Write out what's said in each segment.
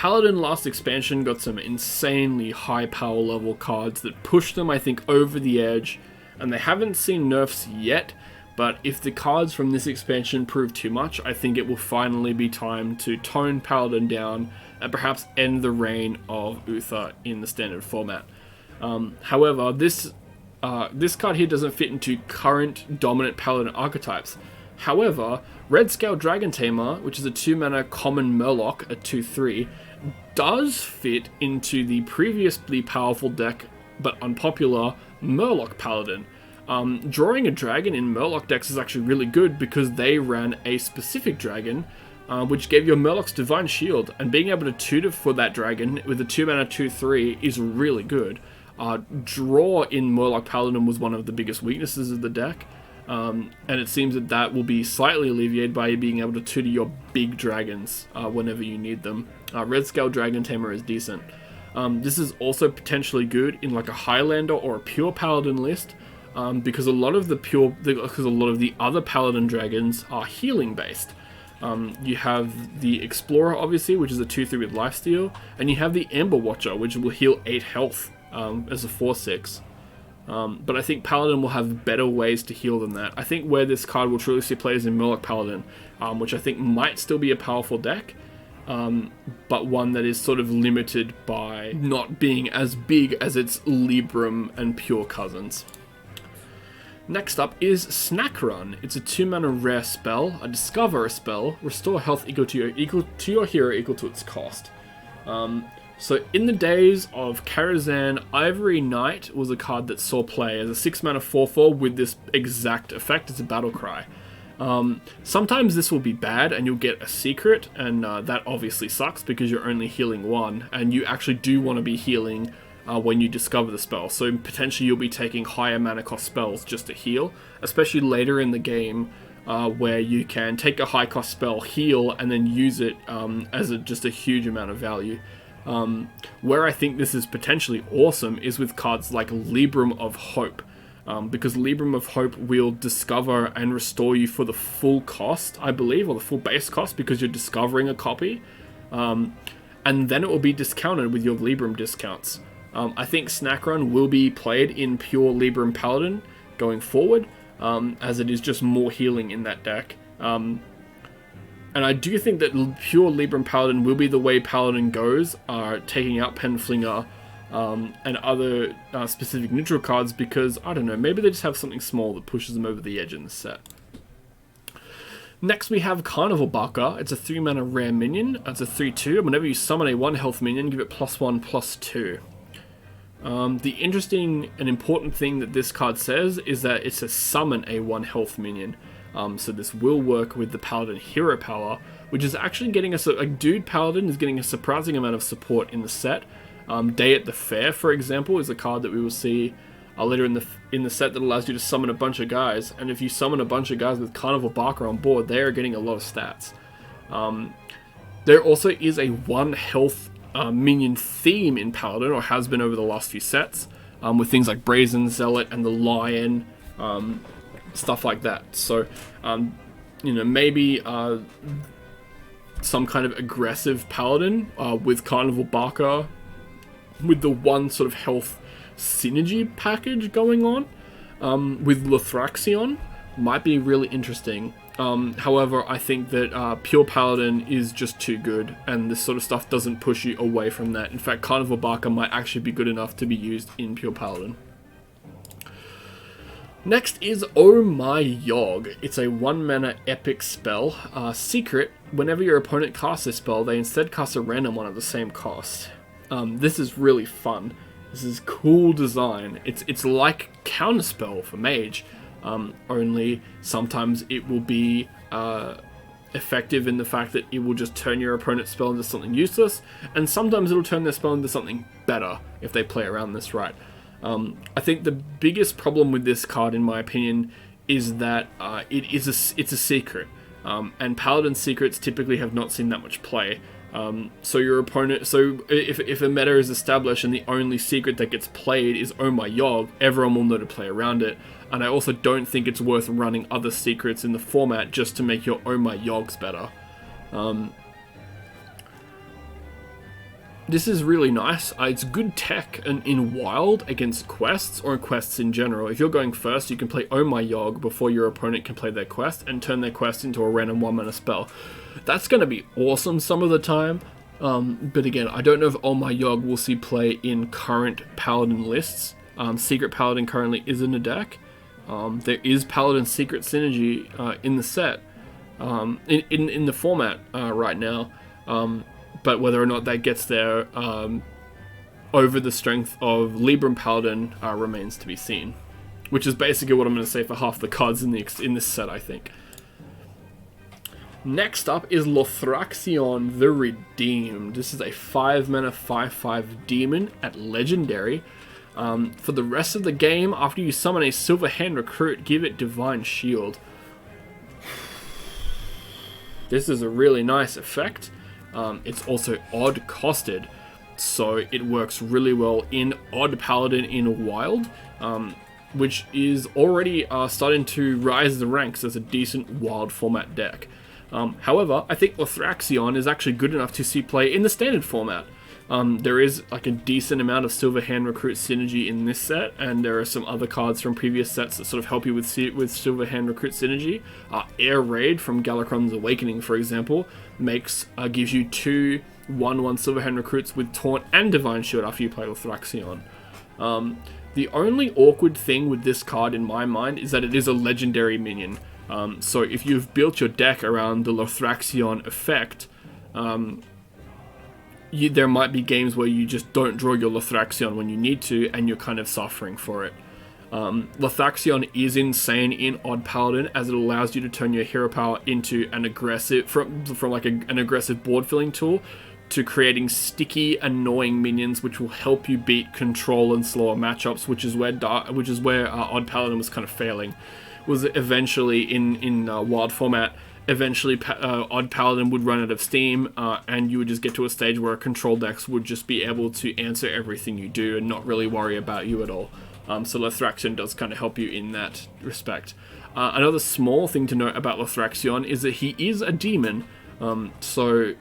Paladin last expansion got some insanely high power level cards that pushed them, I think, over the edge, and they haven't seen nerfs yet, but if the cards from this expansion prove too much, I think it will finally be time to tone Paladin down and perhaps end the reign of Uther in the standard format. However, this card here doesn't fit into current dominant Paladin archetypes. However, Red Scale Dragon Tamer, which is a 2-mana common Murloc, a 2/3, does fit into the previously powerful deck, but unpopular, Murloc Paladin. Drawing a dragon in Murloc decks is actually really good because they ran a specific dragon, which gave your Murlocs Divine Shield, and being able to tutor for that dragon with a 2-mana 2/3 is really good. Draw in Murloc Paladin was one of the biggest weaknesses of the deck, and it seems that that will be slightly alleviated by being able to tutor your big dragons whenever you need them. Red Scale Dragon Tamer is decent. This is also potentially good in like a Highlander or a pure Paladin list, because a lot of the other Paladin dragons are healing based. You have the Explorer, obviously, which is a 2/3 with lifesteal, and you have the Amber Watcher, which will heal 8 health as a 4/6. But I think Paladin will have better ways to heal than that. I think where this card will truly see play is in Murloc Paladin, which I think might still be a powerful deck, but one that is sort of limited by not being as big as its Libram and Pure cousins. Next up is Snack Run. It's a 2-mana rare spell, a Discover spell, restore health equal to your hero equal to its cost. So in the days of Karazhan, Ivory Knight was a card that saw play as a 6-mana 4/4 with this exact effect. It's a battle cry. Sometimes this will be bad and you'll get a secret, and that obviously sucks because you're only healing 1, and you actually do want to be healing when you discover the spell. So potentially you'll be taking higher mana cost spells just to heal, especially later in the game, where you can take a high cost spell, heal, and then use it as just a huge amount of value. Where I think this is potentially awesome is with cards like Libram of Hope, because Libram of Hope will discover and restore you for the full cost, I believe, or the full base cost, because you're discovering a copy, and then it will be discounted with your Libram discounts. I think Snack Run will be played in pure Libram Paladin going forward, as it is just more healing in that deck. And I do think that pure Libram Paladin will be the way Paladin goes, taking out Penflinger and other specific neutral cards, because, I don't know, maybe they just have something small that pushes them over the edge in the set. Next we have Carnival Barca. It's a 3-mana rare minion. It's a 3/2, and whenever you summon a 1 health minion, give it +1/+2. The interesting and important thing that this card says is that it's a summon a 1 health minion. So this will work with the Paladin hero power, which is actually getting us a Dude Paladin is getting a surprising amount of support in the set. Day at the Fair, for example, is a card that we will see later in the set that allows you to summon a bunch of guys, and if you summon a bunch of guys with Carnival Barca on board, they are getting a lot of stats. There also is a 1 health minion theme in Paladin, or has been over the last few sets, with things like Brazen Zealot and the Lion, stuff like that. So, maybe some kind of aggressive Paladin with Carnival Barca, with the 1 sort of health synergy package going on, with Lothraxion, might be really interesting. However, I think that pure Paladin is just too good, and this sort of stuff doesn't push you away from that. In fact, Carnival Barca might actually be good enough to be used in pure Paladin. Next is Oh My Yog. It's a 1-mana epic spell. Secret, whenever your opponent casts a spell, they instead cast a random one at the same cost. This is really fun. This is cool design. It's like Counterspell for Mage, only sometimes it will be effective in the fact that it will just turn your opponent's spell into something useless, and sometimes it'll turn their spell into something better if they play around this right. I think the biggest problem with this card, in my opinion, is that it's a secret, and Paladin secrets typically have not seen that much play. So your opponent, if a meta is established and the only secret that gets played is Oh My Yog, everyone will know to play around it. And I also don't think it's worth running other secrets in the format just to make your Oh My Yogs better. This is really nice. It's good tech in Wild against quests, or in quests in general. If you're going first, you can play Oh My Yog before your opponent can play their quest, and turn their quest into a random 1-mana spell. That's going to be awesome some of the time, but again, I don't know if Oh My Yog will see play in current Paladin lists. Secret Paladin currently is in the deck. There is Paladin Secret Synergy in the set, in the format right now. But whether or not that gets there over the strength of Libram Paladin remains to be seen. Which is basically what I'm going to say for half the cards in this set, I think. Next up is Lothraxion the Redeemed. This is a 5-mana 5/5 demon at Legendary. For the rest of the game, after you summon a Silver Hand Recruit, give it Divine Shield. This is a really nice effect. It's also odd costed, so it works really well in Odd Paladin in Wild, which is already starting to rise the ranks as a decent Wild format deck. However, I think Lothraxion is actually good enough to see play in the Standard format. There is like a decent amount of Silver Hand Recruit synergy in this set, and there are some other cards from previous sets that sort of help you with Silver Hand Recruit synergy. Air Raid from Galakron's Awakening, for example, gives you 2 1/1 Silver Hand Recruits with Taunt and Divine Shield after you play Lothraxion. The only awkward thing with this card in my mind is that it is a legendary minion. So if you've built your deck around the Lothraxion effect, there might be games where you just don't draw your Lothraxion when you need to, and you're kind of suffering for it. Lothraxion is insane in Odd Paladin, as it allows you to turn your hero power into an aggressive, from like an aggressive board filling tool, to creating sticky, annoying minions, which will help you beat control and slower matchups, which is where Odd Paladin was kind of failing. Was eventually in Wild format. Eventually, Odd Paladin would run out of steam, and you would just get to a stage where control decks would just be able to answer everything you do and not really worry about you at all. So Lothraxion does kind of help you in that respect. Another small thing to note about Lothraxion is that he is a demon, so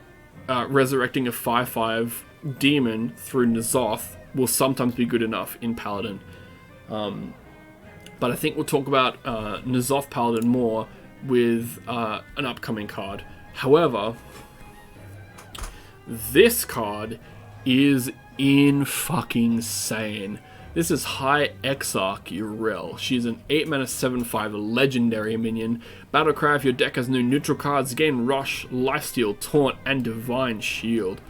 resurrecting a 5/5 demon through N'Zoth will sometimes be good enough in Paladin. But I think we'll talk about N'Zoth Paladin more with an upcoming card. However, this card is in-fucking-sane. This is High Exarch Uriel. She's an 8-mana 7/5 legendary minion. Battlecry: if your deck has no neutral cards, gain Rush, Lifesteal, Taunt, and Divine Shield.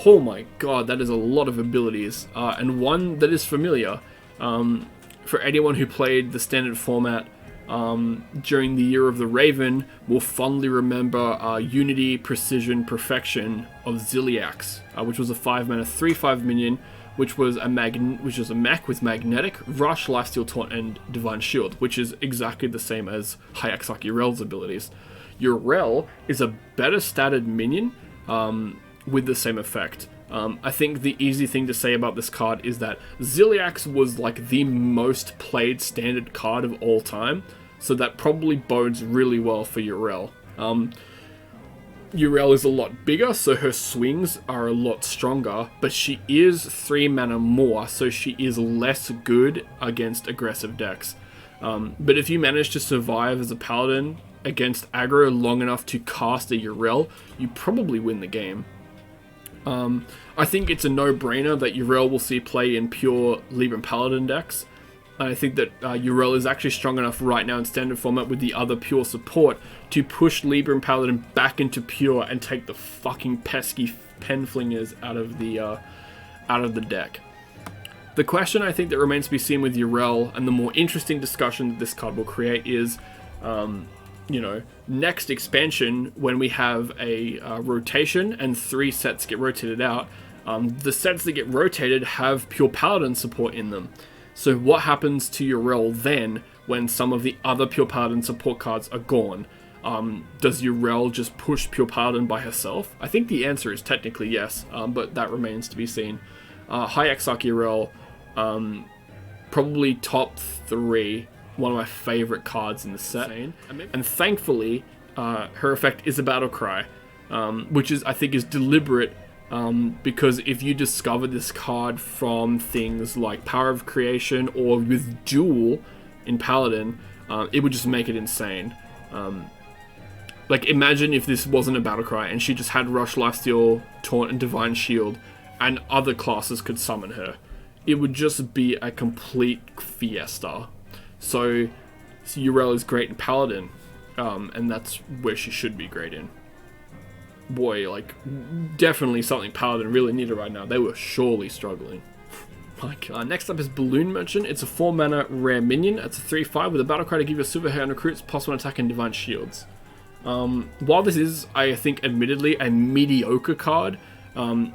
Oh my god, that is a lot of abilities. And one that is familiar. For anyone who played the Standard format during the Year of the Raven, will fondly remember Unity, Precision, Perfection of Ziliax, which was a 5-mana 3/5 minion, which was a mech with Magnetic, Rush, Lifesteal, Taunt, and Divine Shield, which is exactly the same as High Exarch Uriel's abilities. Uriel is a better statted minion with the same effect. I think the easy thing to say about this card is that Ziliax was like the most played Standard card of all time, so that probably bodes really well for Uriel. Uriel is a lot bigger, so her swings are a lot stronger, but she is 3 mana more, so she is less good against aggressive decks. But if you manage to survive as a Paladin against aggro long enough to cast a Uriel, you probably win the game. I think it's a no-brainer that Uriel will see play in pure Libram Paladin decks. I think that Uriel is actually strong enough right now in Standard format with the other pure support to push Libram Paladin back into pure and take the fucking pesky penflingers out of the deck. The question I think that remains to be seen with Uriel, and the more interesting discussion that this card will create, is next expansion, when we have a rotation and 3 sets get rotated out, the sets that get rotated have pure Paladin support in them. So what happens to Uriel then when some of the other pure Paladin support cards are gone? Does Uriel just push pure Paladin by herself? I think the answer is technically yes, but that remains to be seen. High Exarch Uriel, probably top 3. One of my favorite cards in the set, and thankfully her effect is a battle cry, which I think is deliberate because if you discover this card from things like Power of Creation or with Duel in Paladin, it would just make it insane. Like, imagine if this wasn't a Battlecry and she just had Rush, Lifesteal, Taunt, and Divine Shield, and other classes could summon her. It would just be a complete fiesta. So Uriel is great in Paladin, and that's where she should be great in. Boy, like, definitely something Paladin really needed right now. They were surely struggling. Next up is Balloon Merchant. It's a 4 mana rare minion. It's a 3/5 with a Battlecry to give you Silver Hair and recruits, +1 attack and Divine Shields. While this is, I think, admittedly a mediocre card,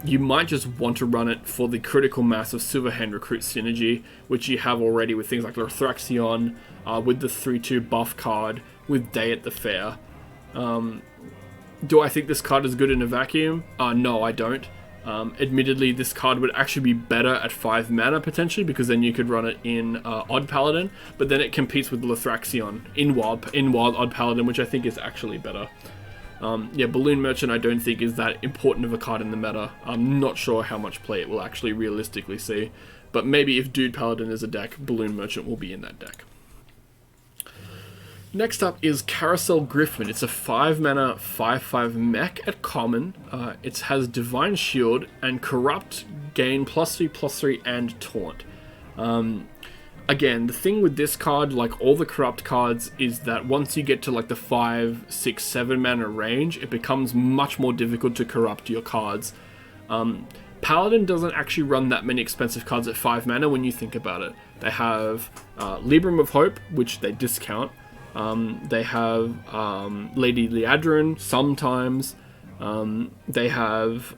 you might just want to run it for the critical mass of Silverhand Recruit synergy, which you have already with things like Lothraxion, with the 3/2 buff card, with Day at the Fair. Do I think this card is good in a vacuum? No, I don't. Admittedly, this card would actually be better at 5 mana potentially, because then you could run it in Odd Paladin, but then it competes with Lothraxion in Wild Odd Paladin, which I think is actually better. Yeah, Balloon Merchant I don't think is that important of a card in the meta. I'm not sure how much play it will actually realistically see, but maybe if Dude Paladin is a deck, Balloon Merchant will be in that deck. Next up is Carousel Griffin. It's a 5 mana 5/5 mech at common. It has Divine Shield and Corrupt, gain +3/+3 and Taunt. Again, the thing with this card, like all the Corrupt cards, is that once you get to like the 5, 6, 7 mana range, it becomes much more difficult to corrupt your cards. Paladin doesn't actually run that many expensive cards at 5 mana when you think about it. They have Libram of Hope, which they discount. They have Lady Liadrin sometimes. They have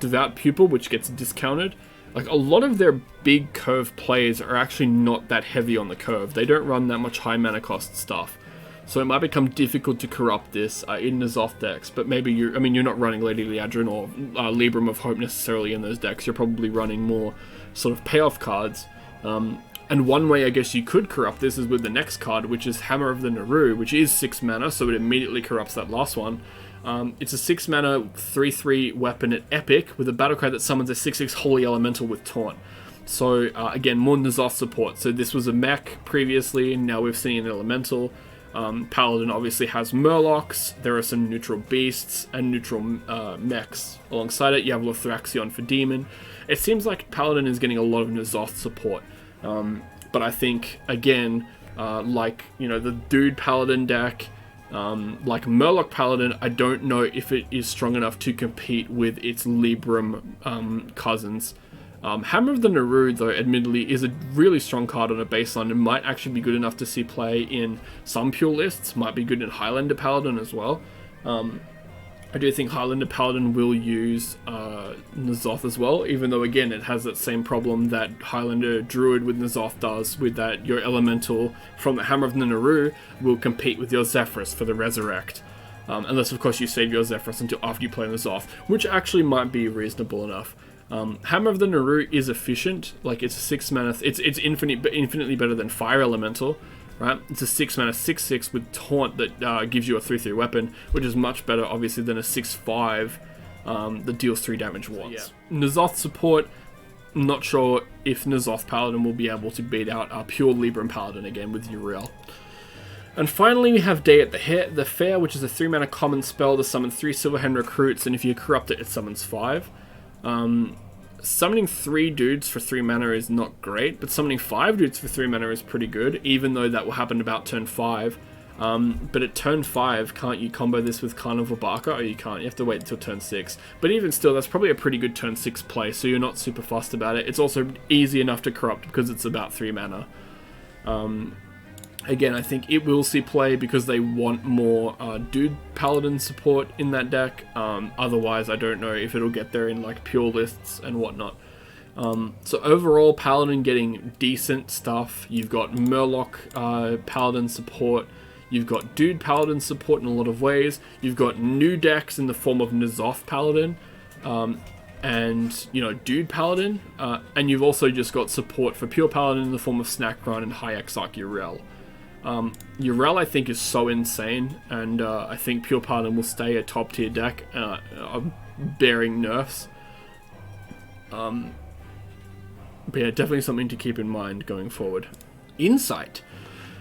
Devout Pupil, which gets discounted. Like, a lot of their big curve plays are actually not that heavy on the curve. They don't run that much high mana cost stuff. So it might become difficult to corrupt this in N'Zoth decks, but maybe you're not running Lady Liadrin or Libram of Hope necessarily in those decks. You're probably running more sort of payoff cards. And one way I guess you could corrupt this is with the next card, which is Hammer of the Nauru, which is 6 mana, so it immediately corrupts that last one. It's a 6 mana 3/3 weapon at Epic with a Battlecry that summons a 6/6 Holy Elemental with Taunt. So again, more N'Zoth support. So this was a mech previously, and now we've seen an Elemental. Paladin obviously has Murlocs. There are some neutral beasts and neutral mechs. Alongside it, you have Lothraxion for Demon. It seems like Paladin is getting a lot of N'Zoth support. But I think, again, like, the Dude Paladin deck, like Murloc Paladin, I don't know if it is strong enough to compete with its Libram cousins. Hammer of the Nauru, though, admittedly, is a really strong card on a baseline and might actually be good enough to see play in some pure lists, might be good in Highlander Paladin as well. I do think Highlander Paladin will use N'Zoth as well, even though, again, it has that same problem that Highlander Druid with N'Zoth does, with that your Elemental from the Hammer of the Nauru will compete with your Zephrys for the Resurrect. Unless, of course, you save your Zephrys until after you play N'Zoth, which actually might be reasonable enough. Hammer of the Nauru is efficient, like it's a 6 mana, it's infinitely better than Fire Elemental, right? It's a 6 mana 6/6 with Taunt that gives you a 3/3 weapon, which is much better obviously than a 6/5 that deals 3 damage once. Yeah. N'Zoth support, not sure if N'Zoth Paladin will be able to beat out our pure Libram Paladin again with Uriel. And finally we have Day at the Fair, which is a 3 mana common spell to summon 3 Silverhand Recruits, and if you corrupt it, it summons 5. Summoning 3 dudes for 3 mana is not great, but summoning 5 dudes for 3 mana is pretty good, even though that will happen about turn 5. But at turn 5, can't you combo this with Carnival Barca? Or you can't, you have to wait until turn 6. But even still, that's probably a pretty good turn 6 play, so you're not super fussed about it. It's also easy enough to corrupt because it's about 3 mana. Again, I think it will see play because they want more Dude Paladin support in that deck. Otherwise, I don't know if it'll get there in like pure lists and whatnot. So overall, Paladin getting decent stuff. You've got Murloc Paladin support. You've got Dude Paladin support in a lot of ways. You've got new decks in the form of N'Zoth Paladin. And, Dude Paladin. And you've also just got support for Pure Paladin in the form of Snack Run and High Exarch Uriel. Uriel, I think, is so insane, and I think Pure Paladin will stay a top tier deck. bearing nerfs. But yeah, definitely something to keep in mind going forward. Insight.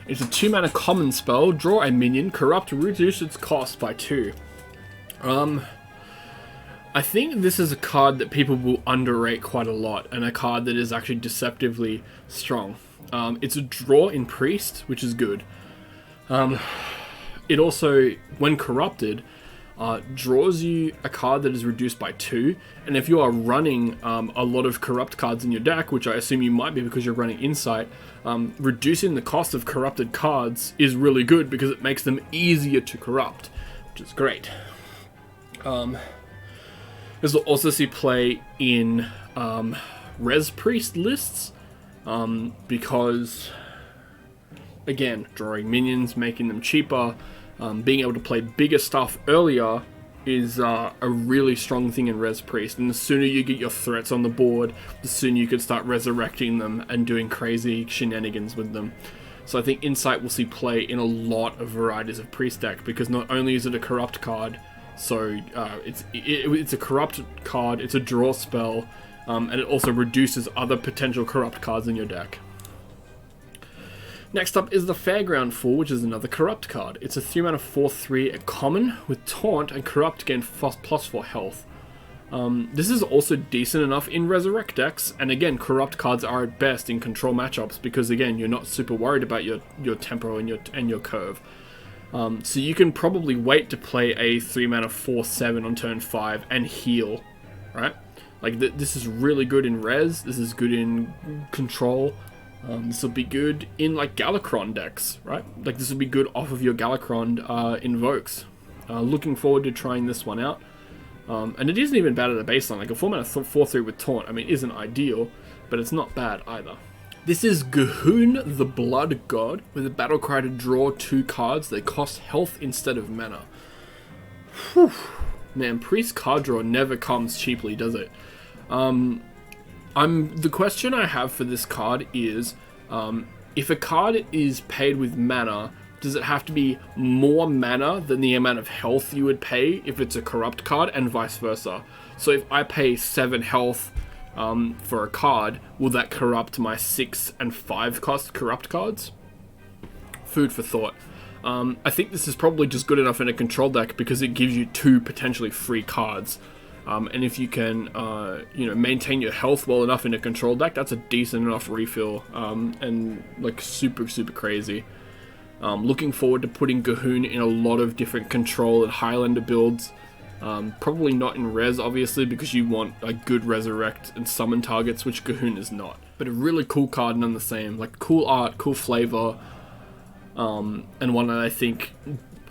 It's a 2-mana common spell. Draw a minion. Corrupt. Reduce its cost by 2. I think this is a card that people will underrate quite a lot, and a card that is actually deceptively strong. It's a draw in Priest, which is good. It also, when corrupted, draws you a card that is reduced by 2, and if you are running a lot of corrupt cards in your deck, which I assume you might be because you're running Insight, reducing the cost of corrupted cards is really good because it makes them easier to corrupt, which is great. This will also see play in Res Priest lists, because, again, drawing minions, making them cheaper, being able to play bigger stuff earlier is a really strong thing in Res Priest. And the sooner you get your threats on the board, the sooner you can start resurrecting them and doing crazy shenanigans with them. So I think Insight will see play in a lot of varieties of Priest deck, because not only is it a corrupt card, so it's a corrupt card, it's a draw spell, and it also reduces other potential corrupt cards in your deck. Next up is the Fairground Fool, which is another corrupt card. It's a 3-mana 4/3 a common with Taunt, and corrupt gain +4 health. This is also decent enough in Resurrect decks, and again, corrupt cards are at best in control matchups because, again, you're not super worried about your tempo and your curve. So you can probably wait to play a 3-mana 4/7 on turn 5 and heal, right? Like, this is really good in Res, this is good in control, this will be good in, like, Galakron decks, right? Like, this will be good off of your Galakron invokes. Looking forward to trying this one out. And it isn't even bad at a baseline, like a 4-mana 4/3 with Taunt, I mean, isn't ideal, but it's not bad either. This is Ghun, the Blood God, with a battle cry to draw 2 cards. They cost health instead of mana. Whew. Man, Priest card draw never comes cheaply, does it? The question I have for this card is, if a card is paid with mana, does it have to be more mana than the amount of health you would pay if it's a corrupt card, and vice versa? So if I pay 7 health for a card, will that corrupt my 6 and 5 cost corrupt cards? Food for thought. I think this is probably just good enough in a control deck because it gives you 2 potentially free cards. And if you can, maintain your health well enough in a control deck, that's a decent enough refill, and like super crazy. Looking forward to putting Ghun in a lot of different control and Highlander builds. Probably not in Res, obviously, because you want a good resurrect and summon targets, which Ghun is not. But a really cool card none the same. Like, cool art, cool flavor, and one that I think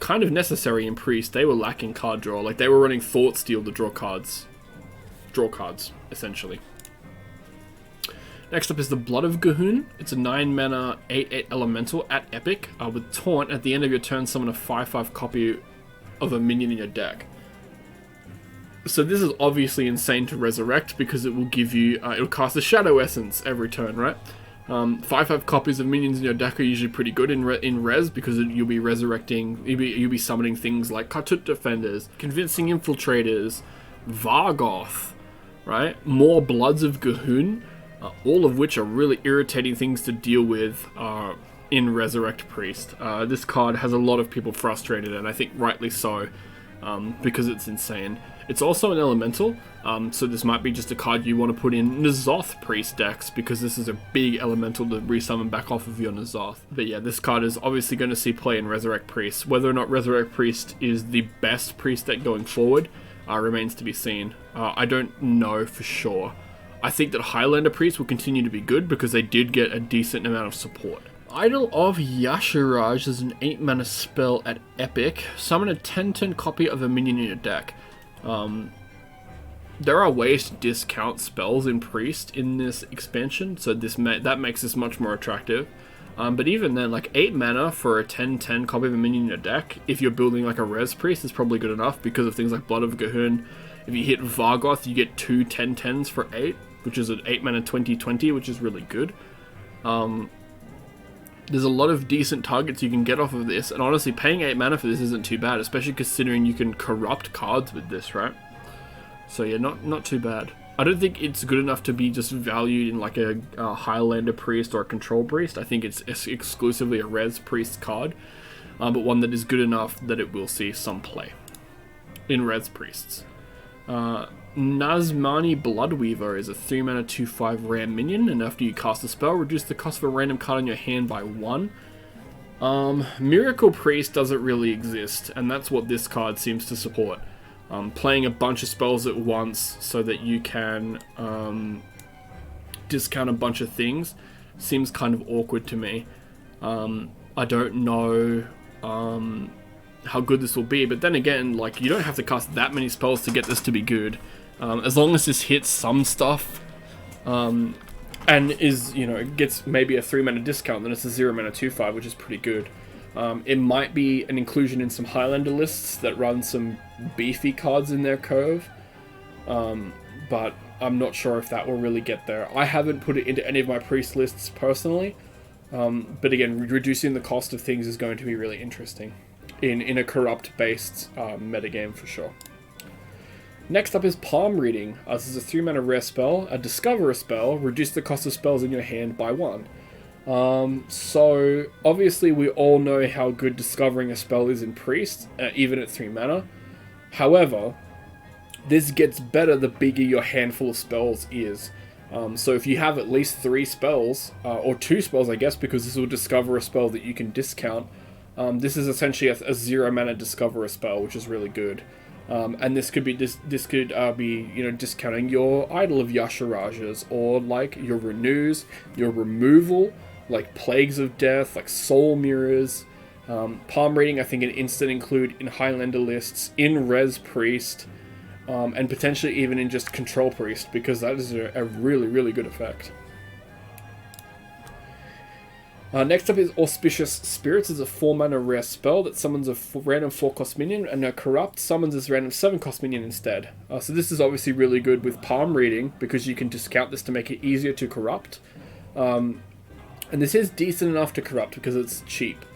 kind of necessary in Priest. They were lacking card draw. Like, they were running Thought Steal to draw cards. Draw cards, essentially. Next up is the Blood of Ghun. It's a 9-mana 8/8 elemental at Epic. With Taunt, at the end of your turn, summon a 5/5 copy of a minion in your deck. So this is obviously insane to resurrect because it will give you, it'll cast a Shadow Essence every turn, right? 5/5 copies of minions in your deck are usually pretty good in Res because you'll be resurrecting, you'll be summoning things like Katut Defenders, Convincing Infiltrators, Vargoth, right? More Bloods of Ghun, all of which are really irritating things to deal with in Resurrect Priest. This card has a lot of people frustrated, and I think rightly so, because it's insane. It's also an elemental, so this might be just a card you want to put in N'Zoth Priest decks, because this is a big elemental to resummon back off of your N'Zoth. But yeah, this card is obviously going to see play in Resurrect Priest. Whether or not Resurrect Priest is the best Priest deck going forward remains to be seen. I don't know for sure. I think that Highlander Priest will continue to be good because they did get a decent amount of support. Idol of Yashiraj is an 8-mana spell at Epic. Summon a 10/10 copy of a minion in your deck. There are ways to discount spells in Priest in this expansion, so that makes this much more attractive. But even then, like 8 mana for a 10/10 copy of a minion in your deck, if you're building like a Res Priest, is probably good enough because of things like Blood of Ghun. If you hit Vargoth, you get 2 10/10s for 8, which is an 8 mana 20/20, which is really good. There's a lot of decent targets you can get off of this, and honestly, paying 8 mana for this isn't too bad, especially considering you can corrupt cards with this, right? So yeah, not too bad. I don't think it's good enough to be just valued in like a Highlander Priest or a Control Priest. I think it's exclusively a Res Priest card, but one that is good enough that it will see some play in Res Priests. Nasmani Bloodweaver is a 3-mana 2/5 rare minion, and after you cast a spell, reduce the cost of a random card in your hand by 1. Miracle Priest doesn't really exist, and that's what this card seems to support. Playing a bunch of spells at once so that you can discount a bunch of things seems kind of awkward to me. I don't know how good this will be, but then again, like, you don't have to cast that many spells to get this to be good. As long as this hits some stuff, and is, gets maybe a 3-mana discount, then it's a 0-mana 2/5, which is pretty good. It might be an inclusion in some Highlander lists that run some beefy cards in their curve, but I'm not sure if that will really get there. I haven't put it into any of my priest lists personally, but again, reducing the cost of things is going to be really interesting in a corrupt-based metagame for sure. Next up is Palm Reading. This is a 3-mana rare spell, a Discover a spell, reduce the cost of spells in your hand by 1. So obviously we all know how good discovering a spell is in Priest, even at 3 mana. However, this gets better the bigger your handful of spells is. So if you have at least 3 spells, or 2 spells I guess, because this will discover a spell that you can discount, this is essentially a 0-mana discover a spell, which is really good. And this could be discounting your Idol of Yashirajas, or like your Renews, your Removal, like Plagues of Death, like Soul Mirrors. Palm Reading, I think an instant include in Highlander lists, in Res Priest, and potentially even in just Control Priest, because that is a really, really good effect. Next up is Auspicious Spirits. Is a 4-mana rare spell that summons a random 4-cost minion, and a corrupt summons this random 7-cost minion instead. So this is obviously really good with Palm Reading, because you can discount this to make it easier to corrupt. And this is decent enough to corrupt because it's cheap.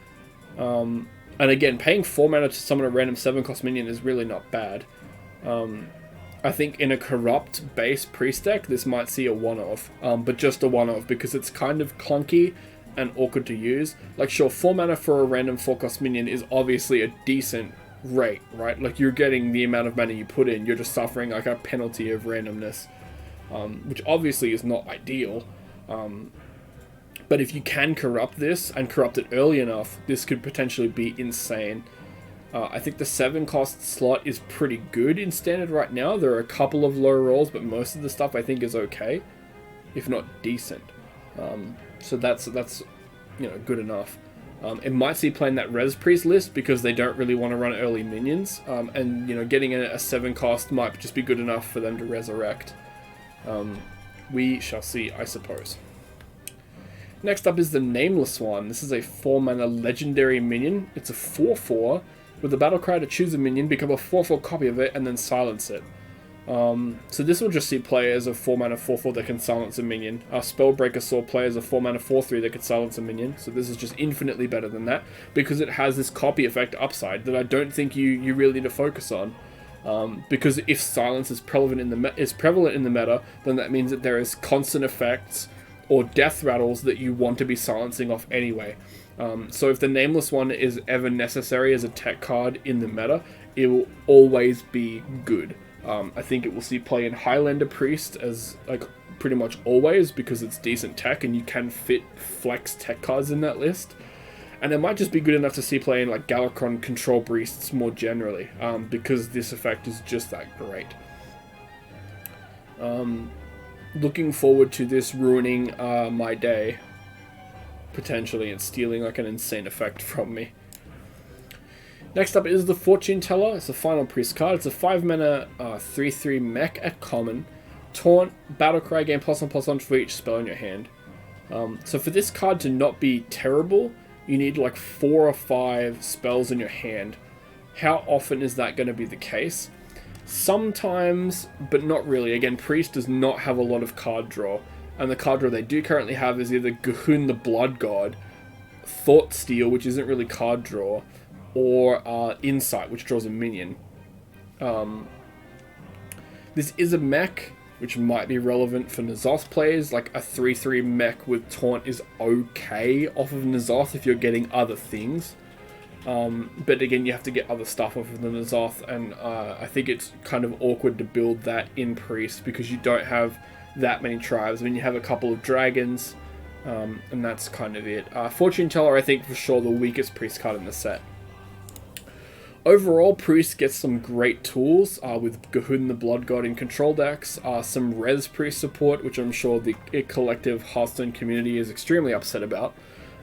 And again, paying 4 mana to summon a random 7-cost minion is really not bad. I think in a corrupt base priest deck, this might see a one-off, but just a one-off because it's kind of clunky and awkward to use. Like, sure, 4 mana for a random 4-cost minion is obviously a decent rate, right? Like, you're getting the amount of mana you put in, you're just suffering like a penalty of randomness, which obviously is not ideal. But if you can corrupt this, and corrupt it early enough, this could potentially be insane. I think the 7-cost slot is pretty good in Standard right now. There are a couple of low rolls, but most of the stuff I think is okay, if not decent. So that's good enough. It might see playing that Res Priest list because they don't really want to run early minions, and getting a 7-cost might just be good enough for them to resurrect. We shall see, I suppose. Next up is the Nameless One. This is a 4-mana legendary minion. It's a 4/4 with a battle cry to choose a minion, become a 4/4 copy of it, and then silence it. So this will just see play as a 4-mana 4/4 that can silence a minion. Spellbreaker saw play as a 4-mana 4/3 that could silence a minion. So this is just infinitely better than that, because it has this copy effect upside that I don't think you really need to focus on. Because if silence is prevalent in the meta, then that means that there is constant effects or death rattles that you want to be silencing off anyway. So if the Nameless One is ever necessary as a tech card in the meta, it will always be good. I think it will see play in Highlander Priest as like pretty much always, because it's decent tech and you can fit flex tech cards in that list. And it might just be good enough to see play in like Galakron Control Priests more generally, because this effect is just that great. Looking forward to this ruining my day, potentially, and stealing like an insane effect from me. Next up is the Fortune Teller. It's a final priest card. It's a 5-mana 3/3 mech at common. Taunt, Battlecry, gain +1/+1 for each spell in your hand. So for this card to not be terrible, you need like 4 or 5 spells in your hand. How often is that going to be the case? Sometimes, but not really. Again, Priest does not have a lot of card draw, and the card draw they do currently have is either Ghun the Blood God, Thought Steal, which isn't really card draw, or Insight, which draws a minion. This is a mech, which might be relevant for N'Zoth players. Like a 3/3 mech with Taunt is okay off of N'Zoth if you're getting other things. But again, you have to get other stuff off of the N'Zoth, and I think it's kind of awkward to build that in Priest because you don't have that many tribes. I mean, you have a couple of dragons, and that's kind of it. Fortune Teller, I think, for sure the weakest Priest card in the set. Overall, Priest gets some great tools with Ghun the Blood God in control decks, some Res Priest support, which I'm sure the collective Hearthstone community is extremely upset about,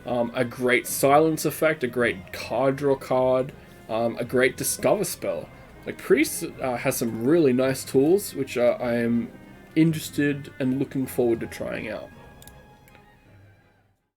a great silence effect, a great card draw card, a great discover spell. Like, Priest has some really nice tools, which I am interested and looking forward to trying out.